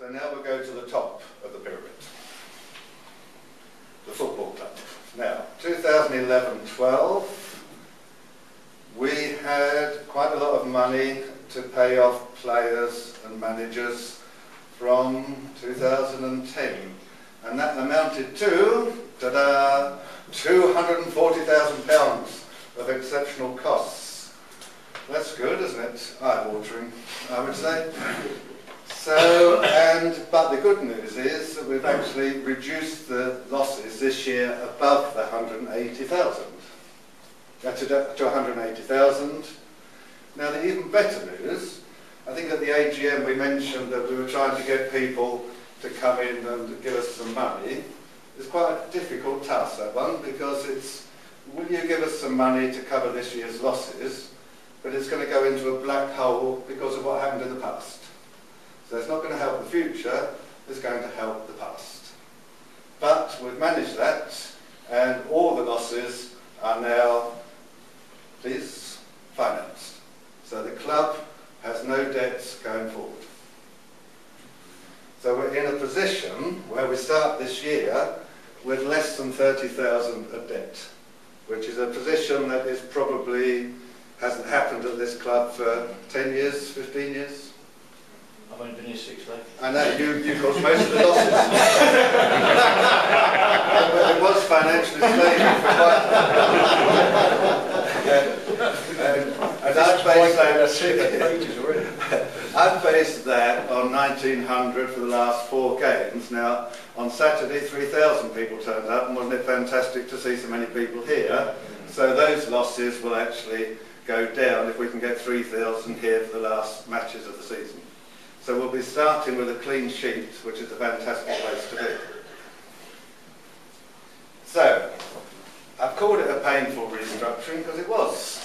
So now we'll go to the top of the pyramid, the football club. Now, 2011-12, we had quite a lot of money to pay off players and managers from 2010, and that amounted to £240,000 of exceptional costs. That's good, isn't it? Eye-watering, I would say. So, but the good news is that we've actually reduced the losses this year above the 180,000. To 180,000. Now, the even better news, I think at the AGM we mentioned that we were trying to get people to come in and give us some money. It's quite a difficult task, that one, because it's, will you give us some money to cover this year's losses, but it's going to go into a black hole because of what happened in the past. So it's not going to help the future, it's going to help the past. But we've managed that, and all the losses are now, please, financed. So the club has no debts going forward. So we're in a position where we start this year with less than 30,000 of debt, which is a position that is probably hasn't happened at this club for 10 years, 15 years. I've only been here 6 days. I know, you caused most of the losses. But it was financially stable for quite and I've based that on 1900 for the last 4 games. Now, on Saturday, 3,000 people turned up, and wasn't it fantastic to see so many people here? So those losses will actually go down if we can get 3,000 here for the last matches of the season. So we'll be starting with a clean sheet, which is a fantastic place to be. So, I've called it a painful restructuring because it was.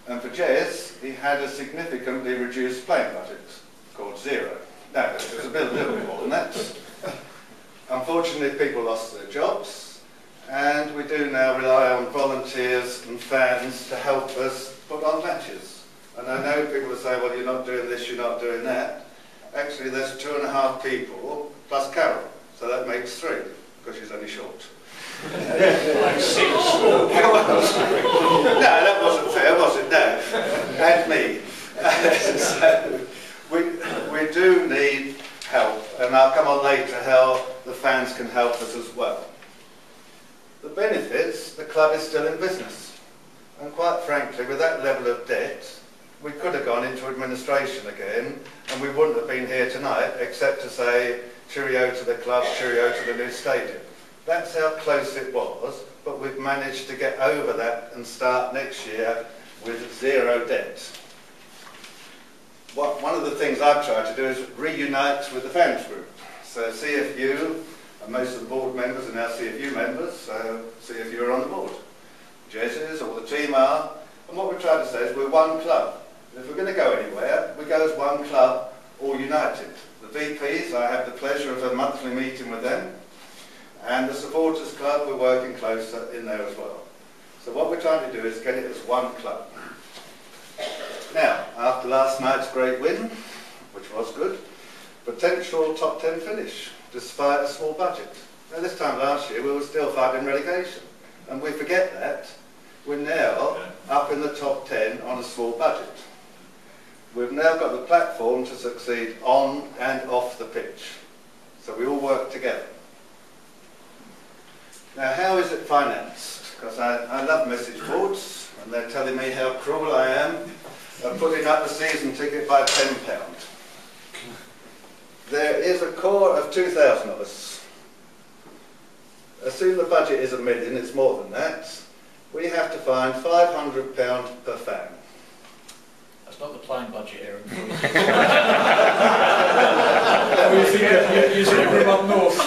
And for Jez, he had a significantly reduced playing budget, called zero. No, it was a little bit more than that. Unfortunately, people lost their jobs, and we do now rely on volunteers and fans to help us put on matches. And I know people will say, well, you're not doing this, you're not doing that. Actually, there's 2.5 people, plus Carol, so that makes 3, because she's only short. Like 6. No, that wasn't fair, was it? No. And me. So, we do need help, and I'll come on later how the fans can help us as well. The benefits, the club is still in business. And quite frankly, with that level of debt, we could have gone into administration again, and we wouldn't have been here tonight, except to say cheerio to the club, cheerio to the new stadium. That's how close it was, but we've managed to get over that and start next year with 0 debt. One of the things I've tried to do is reunite with the fans group. So CFU, and most of the board members are now CFU members, so CFU are on the board. Jez is, all the team are, and what we're trying to say is we're one club. If we're going to go anywhere, we go as one club, all united. The VPs, I have the pleasure of a monthly meeting with them, and the supporters club, we're working closer in there as well. So what we're trying to do is get it as one club. Now, after last night's great win, which was good, potential top 10 finish, despite a small budget. Now, this time last year, we were still fighting relegation, and we forget that. We're now up in the top 10 on a small budget. We've now got the platform to succeed on and off the pitch. So we all work together. Now, how is it financed? Because I love message boards, and they're telling me how cruel I am of putting up a season ticket by £10. There is a core of 2,000 of us. Assume the budget is £1 million, it's more than that. We have to find £500 per fan. That's not the playing budget, Aaron. Using every up north.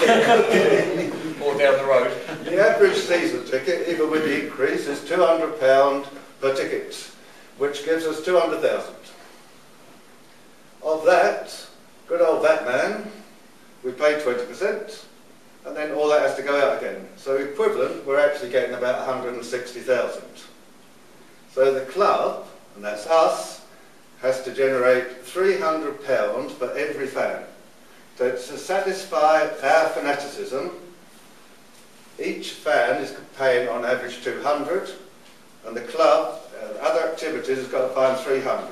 Or down the road. The average season ticket, even with the increase, is £200 per ticket, which gives us 200,000. Of that, good old Batman, we pay 20%. And then all that has to go out again. So equivalent, we're actually getting about 160,000. So the club, and that's us, has to generate £300 for every fan. To satisfy our fanaticism, each fan is paying on average 200, and the club, other activities, has got to pay 300.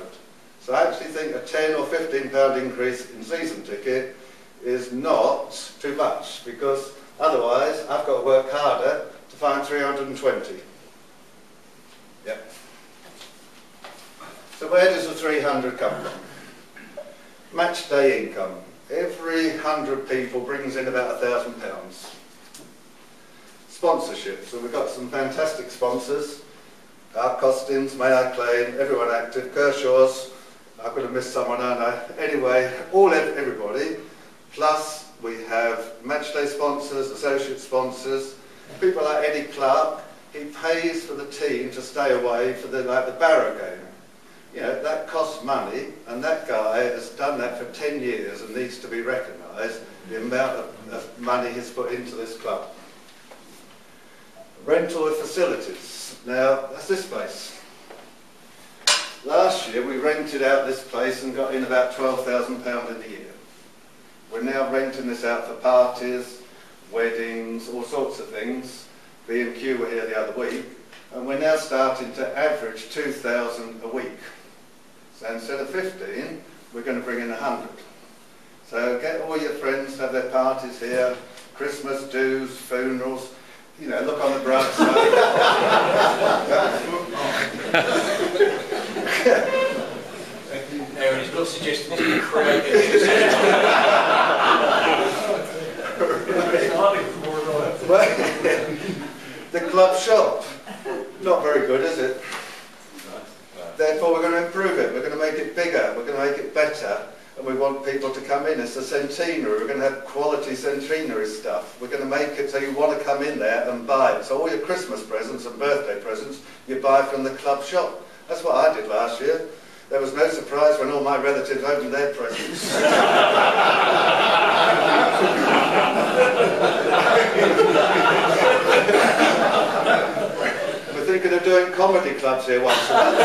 So I actually think a £10 or £15 increase in season ticket is not too much, because otherwise I've got to work harder to find 320. Yep. So where does the 300 come from? Match day income. Every 100 people brings in about £1,000. Sponsorship. So we've got some fantastic sponsors. Our Costings, May I Claim, Everyone Active, Kershaw's. I'm going to miss someone, aren't I? Anyway, everybody. Plus we have matchday sponsors, associate sponsors, people like Eddie Clark. He pays for the team to stay away for the Barrow game. You know, that costs money, and that guy has done that for 10 years and needs to be recognised, the amount of money he's put into this club. Rental of facilities. Now, that's this place. Last year we rented out this place and got in about £12,000 in a year. We're now renting this out for parties, weddings, all sorts of things. B&Q were here the other week, and we're now starting to average 2,000 a week. So instead of 15, we're going to bring in 100. So get all your friends to have their parties here, Christmas dues, funerals, you know, look on the bright side. Aaron, he's not suggesting to be creative. The club shop, not very good, is it? Therefore we're going to improve it, we're going to make it bigger, we're going to make it better, and we want people to come in. It's a centenary, we're going to have quality centenary stuff. We're going to make it so you want to come in there and buy it. So all your Christmas presents and birthday presents you buy from the club shop. That's what I did last year. There was no surprise when all my relatives opened their presents. We're thinking of doing comedy clubs here once a month.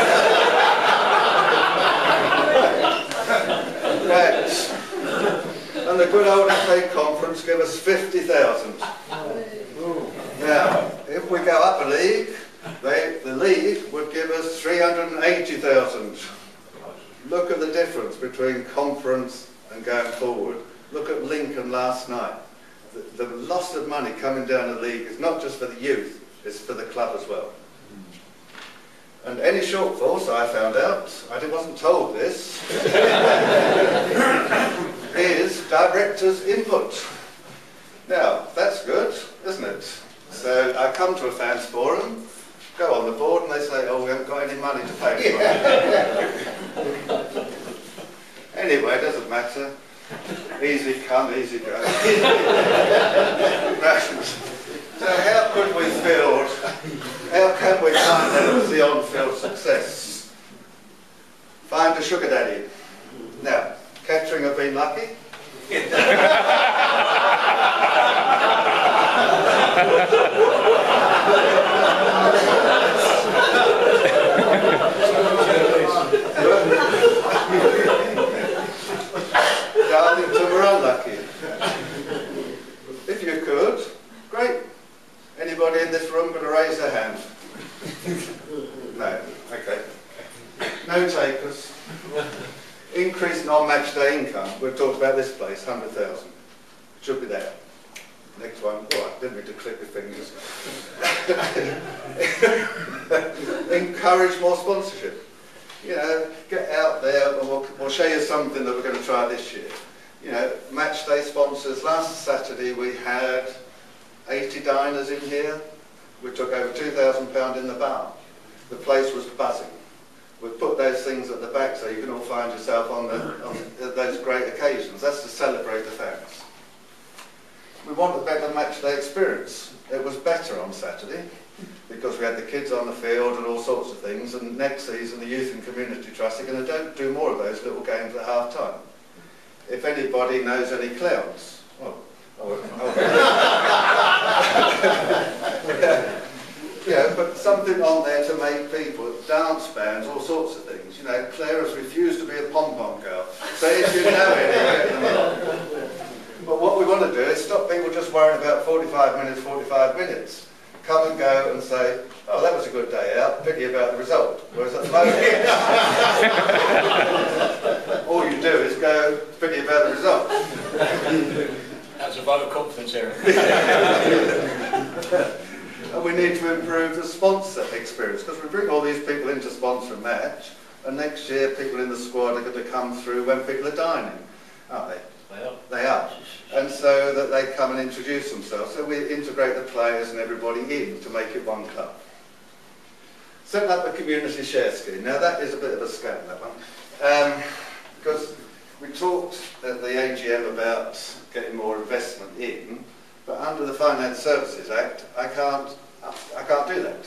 Right. And the good old FA Conference give us 50,000. Now, if we go up a league, the league would give us 380,000. Look at the difference between conference and going forward. Look at Lincoln last night. The loss of money coming down the league is not just for the youth, it's for the club as well. And any shortfalls, I found out, I wasn't told this, is directors' input. Now, that's good, isn't it? So I come to a fans forum, go on the board, and they say, oh, we haven't got any money to pay for it. Anyway, it doesn't matter. Easy come, easy go. So how could we build, how can we find out the on-field success? Find a sugar daddy. Now, Kettering have been lucky. Darlington were unlucky. If you could, great. Anybody in this room going to raise their hand? No. Okay. No takers. Increase non-match day income. We've talked about this place, 100,000. Should be there. Next one. Oh, I didn't mean to click the fingers. Encourage more sponsorship. You know, get out there and we'll show you something that we're going to try this year. You know, match day sponsors. Last Saturday we had 80 diners in here. We took over £2,000 in the bar. The place was buzzing. We've put those things at the back so you can all find yourself on those great occasions. That's to celebrate the fans. We want a better match day experience. It was better on Saturday because we had the kids on the field and all sorts of things, and next season the Youth and Community Trust are going to do more of those little games at half time. If anybody knows any clowns, yeah, but something on there to make people, dance bands, all sorts of things. You know, Claire has refused to be a pom-pom girl. So if you know any, get them on. But what we want to do is stop people just worrying about 45 minutes, 45 minutes. Come and go and say, oh, that was a good day out, pity about the result. Whereas at the moment, all you do is go, pity about the result. That's a vote of confidence here. And we need to improve the sponsor experience, because we bring all these people in to sponsor a match, and next year people in the squad are going to come through when people are dining, aren't they? They are. And so that they come and introduce themselves. So we integrate the players and everybody in to make it one club. Setting up a community share scheme. Now that is a bit of a scam, that one. Because we talked at the AGM about getting more investment in, but under the Finance Services Act, I can't do that.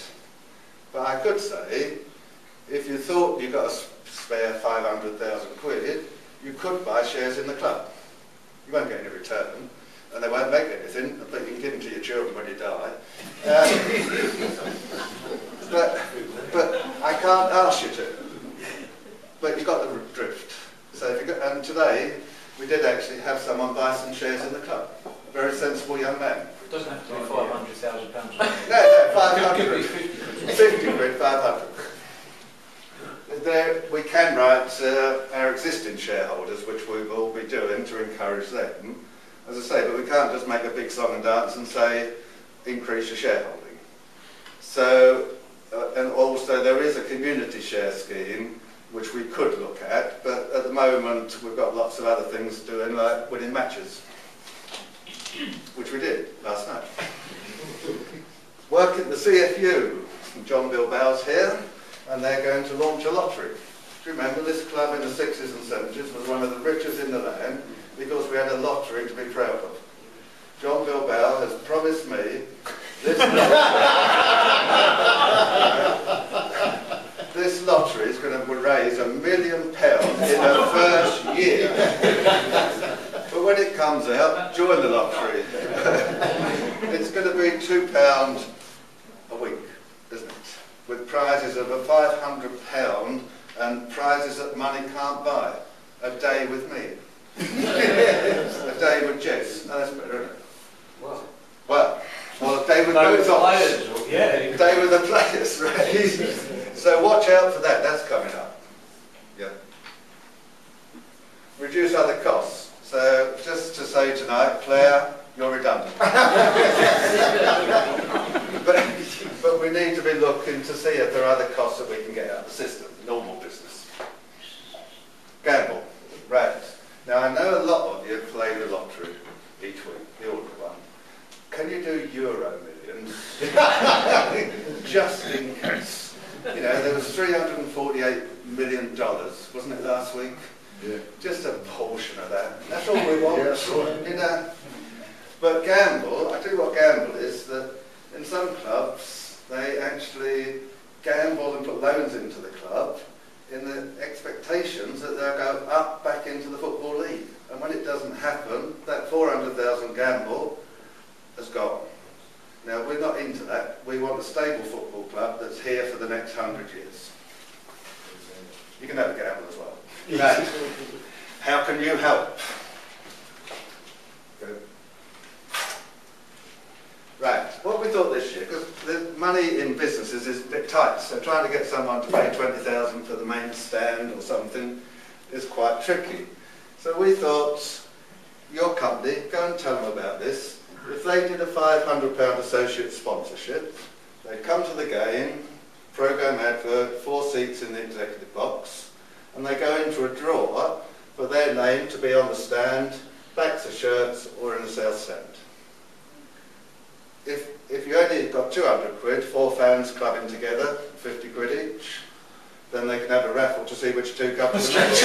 But I could say, if you thought you got a spare 500,000 quid, you could buy shares in the club. You won't get any return, and they won't make anything, but you can give them to your children when you die. But I can't ask you to. But you've got the drift. So if you got, and today, we did actually have someone buy some shares in the club. A very sensible young man. It doesn't have to be £500,000. No, 500. 50 quid, 500. There, we can write our existing shareholders, which we will be doing to encourage them, as I say, but we can't just make a big song and dance and say, increase your shareholding. So, and also there is a community share scheme, which we could look at, but at the moment we've got lots of other things doing, like winning matches, which we did last night. Work at the CFU, John Bilbao's here, and they're going to launch a lottery. Do you remember this club in the 60s and 70s was one of the richest in the land because we had a lottery to be proud of. John Bilbao has promised me this this lottery is going to raise £1 million in the first year. But when it comes out, join the lottery. It's going to be £2 a week, isn't it? With prizes of £500 and prizes that money can't buy. A day with me. A day with Jess. No, that's better, isn't it? Well, a day with both players. Yeah. A day with the players, right? So watch out for that. That's coming up. Yeah. Reduce other costs. So just to say tonight, Claire, you're redundant. But we need to be looking to see if there are other costs that we can get out of the system, normal business. Gamble, right. Now I know a lot of you play the lottery each week, the ordinary one. Can you do Euro Millions? Just in case. You know, there was $348 million, wasn't it, last week? Yeah. Just a portion of that. That's all we want. Yeah, you know. But gamble, I tell you what gamble is, that in some clubs, they actually gamble and put loans into the club in the expectations that they'll go up back into the Football League. And when it doesn't happen, that 400,000 gamble has gone. Now, we're not into that. We want a stable football club that's here for the next 100 years. You can have a gamble as well. Right. How can you help? Go. Right, what we thought this year, because the money in businesses is a bit tight, so trying to get someone to pay 20,000 for the main stand or something is quite tricky. So we thought, your company, go and tell them about this. If they did a £500 associate sponsorship, they'd come to the game, programme advert, 4 seats in the executive box, and they go into a draw for their name to be on the stand, backs of shirts, or in the south stand. If you only got 200 quid, 4 fans clubbing together, 50 quid each, then they can have a raffle to see which 2 come to the match.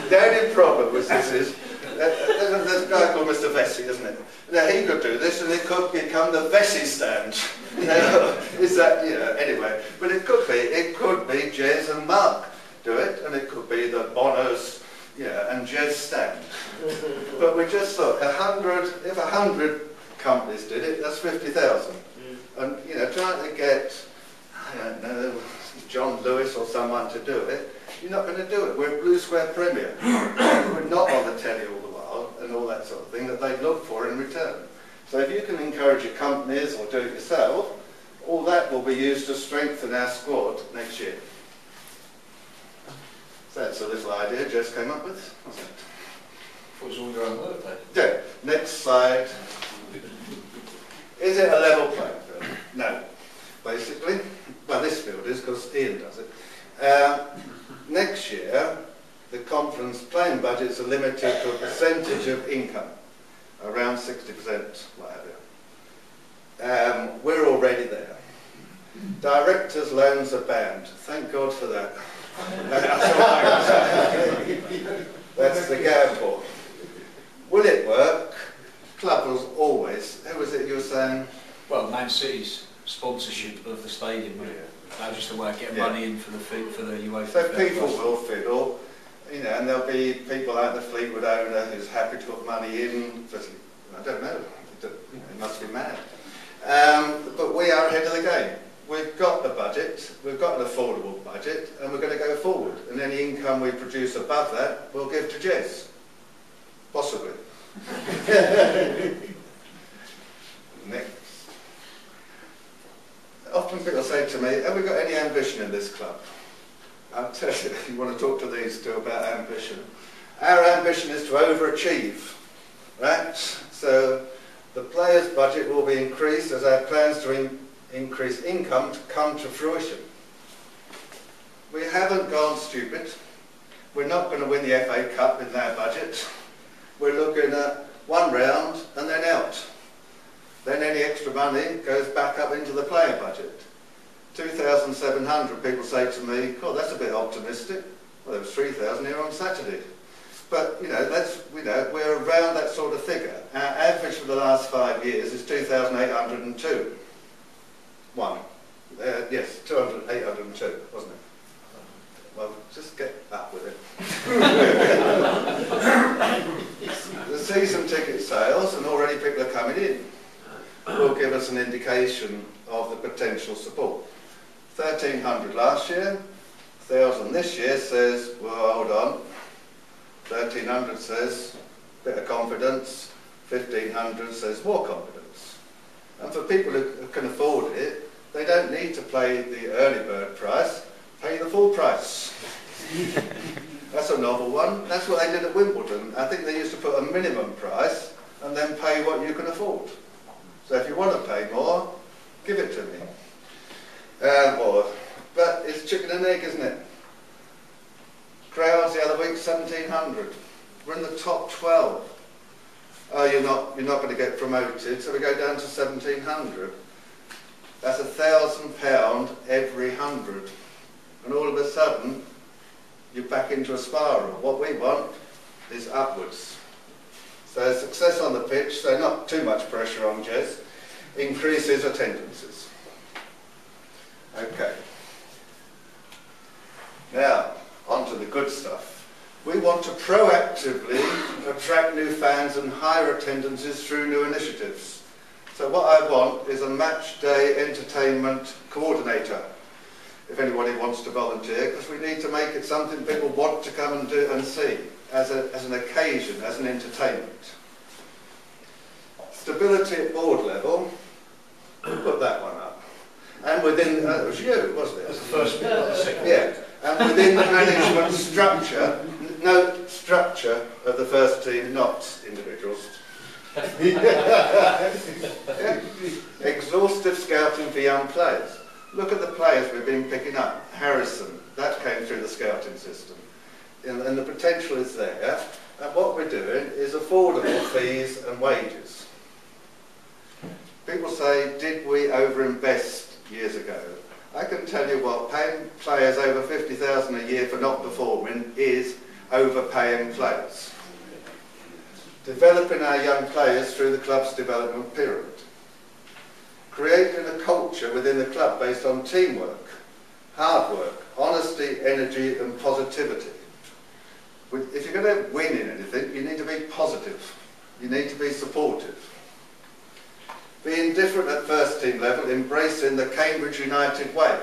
The only problem with this is, there's a guy called Mr. Vesey, isn't it? Now he could do this and it could become the Vesey stand. Now, is that, you know, anyway. But it could be Jez and Mark do it, and it could be the Bono's, yeah, and Jez stand. But we just thought, if 100 companies did it, that's 50,000. And, you know, trying to get I don't know, John Lewis or someone to do it, you're not going to do it. We're Blue Square Premier. We're not on the telly all the while and all that sort of thing that they look for in return. So if you can encourage your companies or do it yourself, all that will be used to strengthen our squad next year. So that's a little idea Jess came up with, wasn't it? It was all your own work, though. Yeah, next slide. Is it a level playing field? No. Basically, well, this field is because Ian does it. Next year, the conference playing budgets are limited to a percentage of income, around 60%, what have you. We're already there. Directors' loans are banned. Thank God for that. That's the gamble. Will it work? Club was always. Who was it you were saying? Well, Man City's sponsorship of the stadium. That was just a way of getting money in for the UEFA. So people will fiddle, you know, and there'll be people like the Fleetwood owner who's happy to put money in. I don't know. He must be mad. But we are ahead of the game. We've got the budget, we've got an affordable budget, and we're going to go forward. And any income we produce above that, we'll give to Jez. Possibly. Next. Often people say to me, have we got any ambition in this club? I'll tell you, if you want to talk to these two about ambition. Our ambition is to overachieve, right? So the players' budget will be increased as our plans to increase income to come to fruition. We haven't gone stupid. We're not going to win the FA Cup in our budget. We're looking at one round and then out. Then any extra money goes back up into the player budget. 2,700, people say to me, God, that's a bit optimistic. Well, there was 3,000 here on Saturday. But, you know, we're around that sort of figure. Our average for the last 5 years is 2,802. Yes, 802, wasn't it? Well, just get up with it. The season ticket sales, and already people are coming in, will give us an indication of the potential support. 1,300 last year, 1,000 this year says, well, hold on. 1,300 says, bit of confidence. 1,500 says, more confidence. And for people who can afford it, they don't need to pay the early bird price, pay the full price. That's a novel one. That's what they did at Wimbledon. I think they used to put a minimum price and then pay what you can afford. So if you want to pay more, give it to me. But it's chicken and egg, isn't it? Crowds the other week, 1,700. We're in the top 12. Oh, you're not going to get promoted, so we go down to 1,700. That's £1,000 every 100. And all of a sudden, you're back into a spiral. What we want is upwards. So success on the pitch, so not too much pressure on Jez, increases attendances. Okay. Now, on to the good stuff. We want to proactively attract new fans and higher attendances through new initiatives. So what I want is a match day entertainment coordinator, if anybody wants to volunteer, because we need to make it something people want to come and do and see as an occasion, as an entertainment. Stability at board level, put that one up. And within, it was you, wasn't it? That's the first bit, not the second. Yeah, and within the management structure, note structure of the first team, not individuals. Yeah. Exhaustive scouting for young players. Look at the players we've been picking up. Harrison, that came through the scouting system. And the potential is there. And what we're doing is affordable fees and wages. People say, did we overinvest years ago? I can tell you what, paying players over 50,000 a year for not performing is overpaying players. Developing our young players through the club's development pyramid. Creating a culture within the club based on teamwork, hard work, honesty, energy and positivity. If you're going to win in anything, you need to be positive. You need to be supportive. Being different at first team level, embracing the Cambridge United way.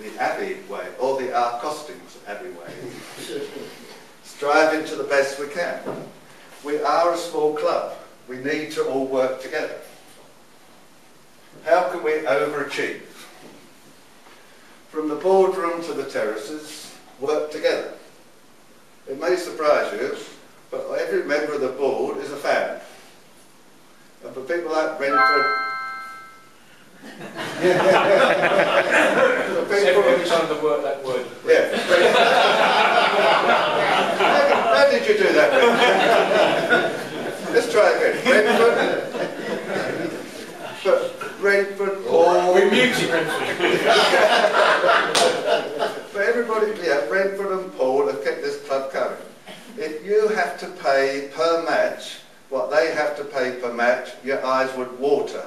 the Abbey way, or the our costings Abbey way. Striving to the best we can. We are a small club. We need to all work together. How can we overachieve? From the boardroom to the terraces, work together. It may surprise you, but every member of the board is a fan. And for people like Brentford, every time they work that word. Yeah. How did you do that, Brentford? Let's try again. Brentford, Paul. We mute you, Brentford. But everybody, yeah, Brentford and Paul have kept this club going. If you have to pay per match what they have to pay per match, your eyes would water.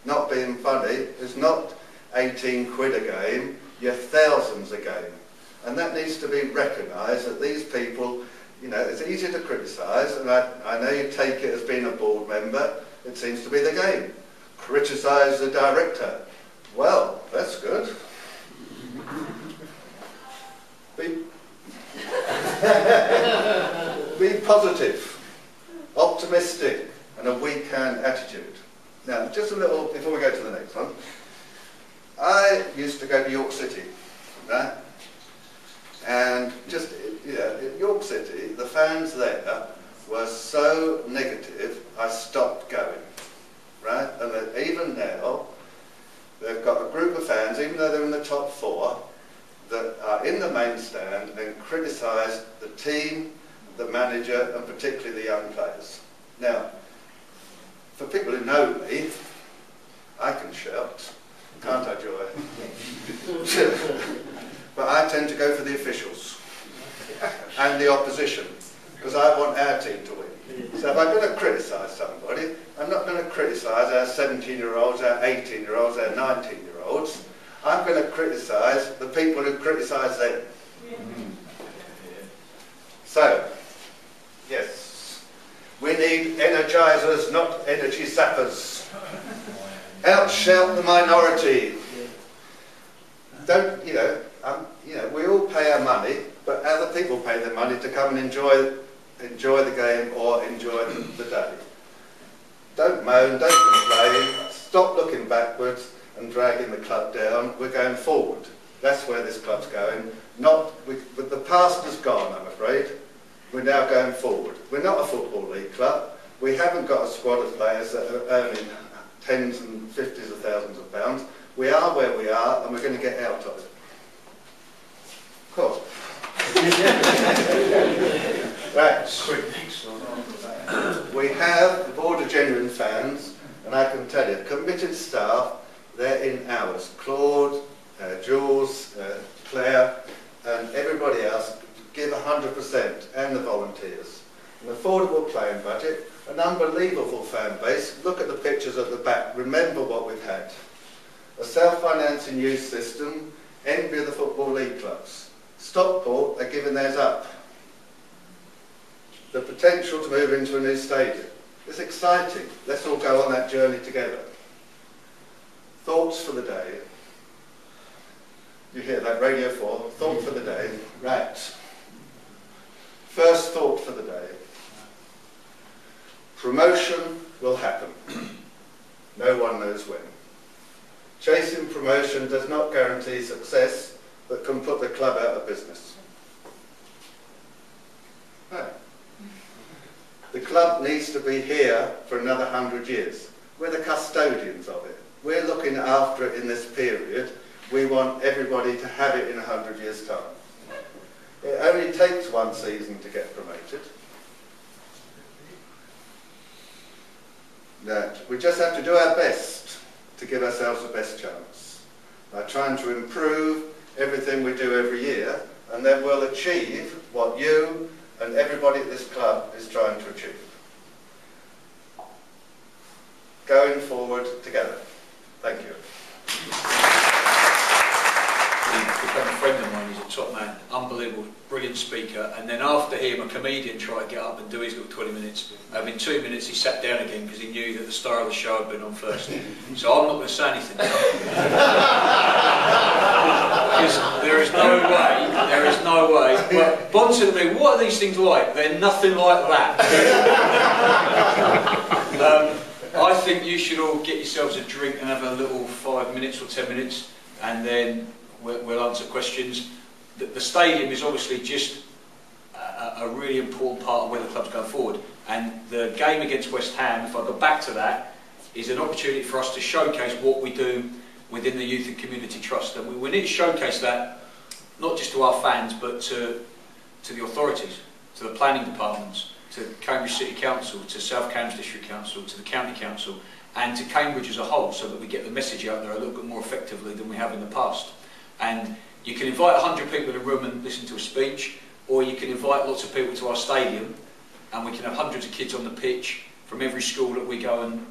Not being funny, it's not 18 quid a game, you're thousands a game. And that needs to be recognised that these people, you know, it's easy to criticise, and I know you take it as being a board member, it seems to be the game. Criticise the director. Well, that's good. Be positive, optimistic, and a we can attitude. Now, just a little, before we go to the next one, I used to go to York City, right? And just, you know, in York City, the fans there were so negative, I stopped going, right? And that even now, they've got a group of fans, even though they're in the top 4, that are in the main stand and criticise the team, the manager, and particularly the young players. Now, for people who know me, I can shout, can't I, Joy? But I tend to go for the officials and the opposition, because I want our team to win. So if I'm going to criticise somebody, I'm not going to criticise our 17-year-olds, our 18-year-olds, our 19-year-olds. I'm going to criticise the people who criticise them. So, yes, we need energisers, not energy sappers. Outshout the minority. Don't, you know, we all pay our money, but other people pay their money to come and enjoy the game or enjoy the day. Don't moan, don't complain, stop looking backwards and dragging the club down. We're going forward. That's where this club's going. But the past is gone, I'm afraid. We're now going forward. We're not a football league club. We haven't got a squad of players that are earning tens and fifties of thousands of pounds. We are where we are, and we're going to get out of it. Of course. Right. We have the board of genuine fans, and I can tell you, committed staff, they're in hours. Claude, Jules, Claire, and everybody else give 100%, and the volunteers. An affordable playing budget, an unbelievable fan base. Look at the pictures at the back. Remember what we've had. A self-financing youth system, envy of the Football League clubs. Stockport are giving theirs up. The potential to move into a new stadium. It's exciting. Let's all go on that journey together. Thoughts for the day. You hear that, Radio 4, thought for the day. Right. First thought for the day. Promotion will happen. No one knows when. Chasing promotion does not guarantee success, but can put the club out of business. No. The club needs to be here for another 100 years. We're the custodians of it. We're looking after it in this period. We want everybody to have it in 100 years' time. It only takes one season to get promoted. That we just have to do our best to give ourselves the best chance by trying to improve everything we do every year, and then we'll achieve what you and everybody at this club is trying to achieve. Going forward together. Thank you. friend of mine, he's a top man, unbelievable, brilliant speaker, and then after him a comedian tried to get up and do his little 20 minutes. In 2 minutes he sat down again because he knew that the star of the show had been on first. So I'm not going to say anything now. Because there is no way. But Bond said to me, what are these things like? They're nothing like that. I think you should all get yourselves a drink and have a little 5 minutes or 10 minutes, and then we'll answer questions. The stadium is obviously just a really important part of where the club's going forward, and the game against West Ham, if I go back to that, is an opportunity for us to showcase what we do within the Youth and Community Trust, and we need to showcase that not just to our fans but to the authorities, to the planning departments, to Cambridge City Council, to South Cambs District Council, to the County Council, and to Cambridge as a whole, so that we get the message out there a little bit more effectively than we have in the past. And you can invite 100 people in a room and listen to a speech, or you can invite lots of people to our stadium, and we can have hundreds of kids on the pitch from every school that we go and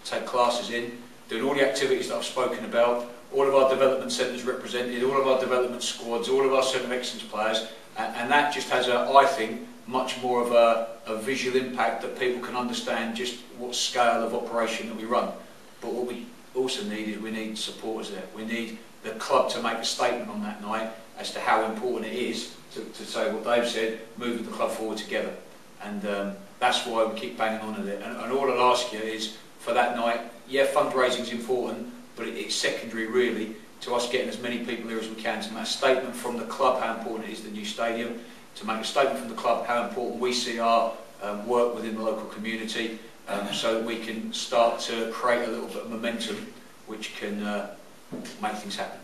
take classes in, doing all the activities that I've spoken about, all of our development centres represented, all of our development squads, all of our Centre of Excellence players, and that just has, I think, much more of a visual impact, that people can understand just what scale of operation that we run. But what we also need is we need supporters there. We need the club to make a statement on that night as to how important it is to say what they've said, moving the club forward together. And that's why we keep banging on at it. And all I'll ask you is, for that night, yeah, fundraising is important, but it's secondary really to us getting as many people here as we can to make a statement from the club how important it is, the new stadium, to make a statement from the club how important we see our work within the local community, so that we can start to create a little bit of momentum which can make things happen.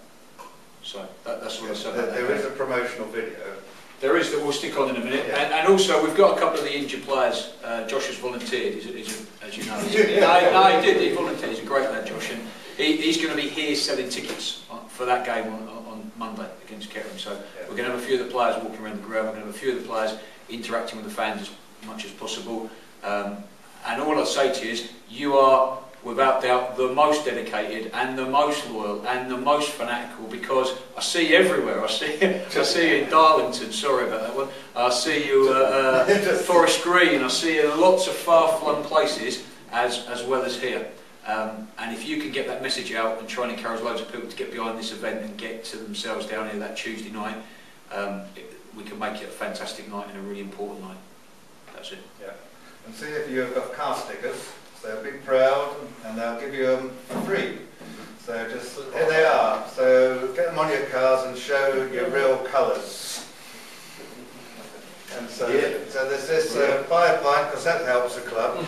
So that's what I said. There is a promotional video. There is, that we'll stick on in a minute, yeah. And also we've got a couple of the injured players. Josh has volunteered, as you know. No, he did, he volunteered. He's a great lad, Josh, and he's going to be here selling tickets for that game on Monday against Kettering. So we're going to have a few of the players walking around the ground. We're going to have a few of the players interacting with the fans as much as possible. And all I'll say to you is, you are without doubt the most dedicated and the most loyal and the most fanatical, because I see you everywhere. I see you in Darlington, sorry about that one. I see you at Forest Green. I see you in lots of far-flung places as well as here. And if you can get that message out and try and encourage loads of people to get behind this event and get to themselves down here that Tuesday night, we can make it a fantastic night and a really important night. That's it. Yeah. And see if you've got car stickers. So be proud, and they'll give you them for free. So just, here they are. So get them on your cars and show your real colours. And so, so there's this buy a pint, because that helps the club.